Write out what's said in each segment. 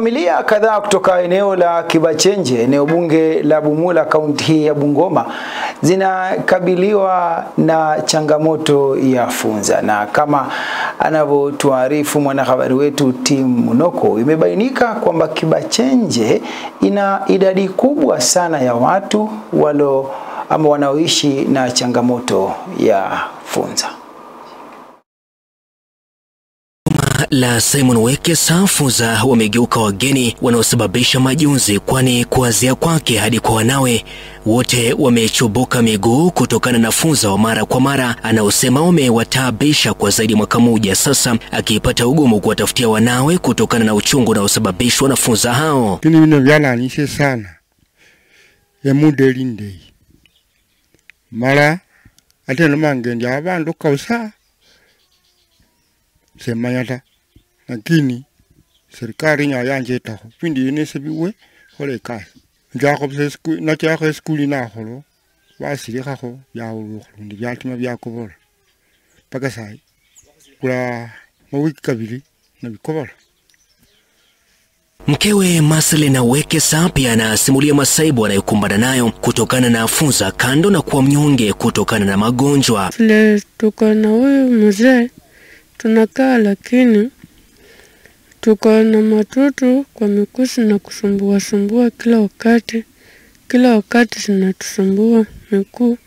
Familia kadhaa kutoka eneo la Kibachenje, eneo bunge la Bumula, kaunti ya Bungoma, zinakabiliwa na changamoto ya funza, na kama anavyotuarifu mwanahabari wetu Tim Munoko, imebainika kwamba Kibachenje ina idadi kubwa sana ya watu wanaoishi na changamoto ya funza. La Simon Wekesa, funza wamegeuka wageni wanaosababisha majonzi, kwani kuanzia kwake hadi kwa wanawe wote wamechubuka miguu kutokana na funza wa mara kwa mara anaosema wamewataabisha kwa zaidi mwaka mmoja sasa, akipata ugumu kuwatafutia wanawe kutokana na uchungu unaosababishwa na funza hao. Kini vino vyalanishe sana ya mudelinde mara ateno mangenja abantu kausa semanyata, lakini serikali nyayanje taho pindi inesebiwe hole kai njako na chako skuli na holo basiri kako yawo ndi byatima byakobola paka sai kula mawiki kabili na bikobola. Mkewe Marcelina Wekesa pia anasimulia masaibu anayokumbana nayo kutokana na funza, kando na kuwa mnyonge kutokana na magonjwa. Vile tuko na huyu mzee tunakaa, lakini tuko na matutu kwa mikusi na kusumbua kila wakati zinatusumbua, miguu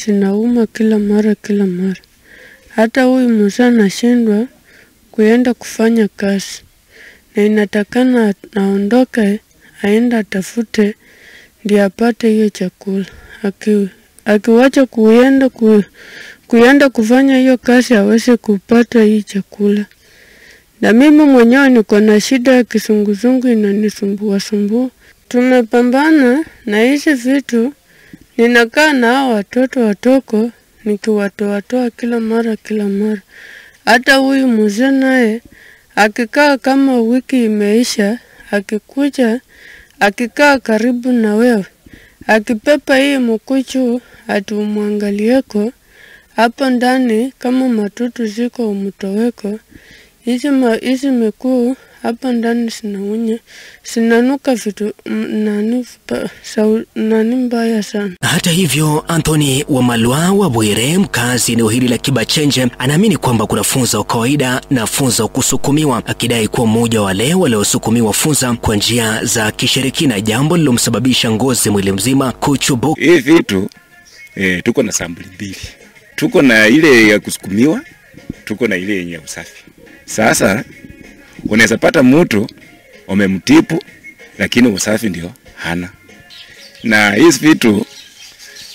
zinauma kila mara. Hata huyu mzee anashindwa kuenda kufanya kazi, na inatakana aondoke aenda atafute ndio apate hiyo chakula. Akiwacha kuenda kufanya hiyo kazi hawezi kupata hii chakula. Na mimi mwenyewe niko na shida ya kisunguzungu inanisumbua. Tumepambana na hizi vitu, ninakaa na hao watoto watoko nikiwatoa kila mara. Hata huyu mzee naye akikaa kama wiki imeisha, akikuja akikaa karibu na wewe, akipepa hii mkuchu atumwangalieko hapo ndani kama matutu ziko umtoweko. Hizi mekuu hapa ndani sinaunya, sinanuka vitu nani mbaya sana. Hata hivyo, Anthony Wamalwa wa Bwire, mkazi eneo hili la Kibachenje, anaamini kwamba kuna funza wa kawaida na funza wa kusukumiwa, akidai kuwa mmoja wa wale waliosukumiwa funza kwa njia za kishirikina, jambo lilomsababisha ngozi mwili mzima kuchubuka. Hii vitu tuko na sampuli mbili. Tuko na ile ya kusukumiwa, tuko na ile yenye usafi. Sasa unaweza pata mtu umemtipu lakini usafi ndio hana. Na hizi vitu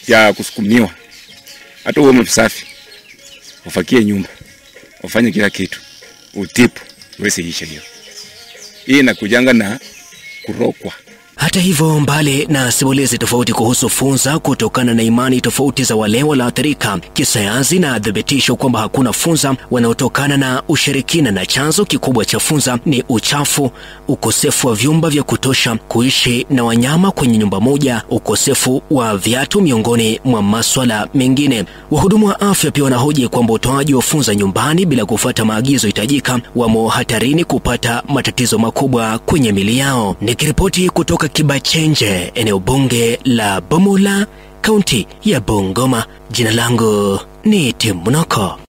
ya kusukumiwa, hata uwe msafi, ufakie nyumba, ufanye kila kitu, utipu, uweze isha hiyo. Hii inakujanga na kurokwa. Hata hivyo, mbali na simulizi tofauti kuhusu funza kutokana na imani tofauti za wale walioathirika kisayansi na thibitisho kwamba hakuna funza wanaotokana na ushirikina, na chanzo kikubwa cha funza ni uchafu, ukosefu wa vyumba vya kutosha, kuishi na wanyama kwenye nyumba moja, ukosefu wa viatu, miongoni mwa masuala mengine. Wahudumu wa afya pia wanahoji kwamba utoaji wa funza nyumbani bila kufuata maagizo hitajika wamo hatarini kupata matatizo makubwa kwenye mili yao. Nikiripoti kutoka Kibachenje, eneo bunge la Bumula, kaunti ya Bungoma, jina langu ni Tim Munoko.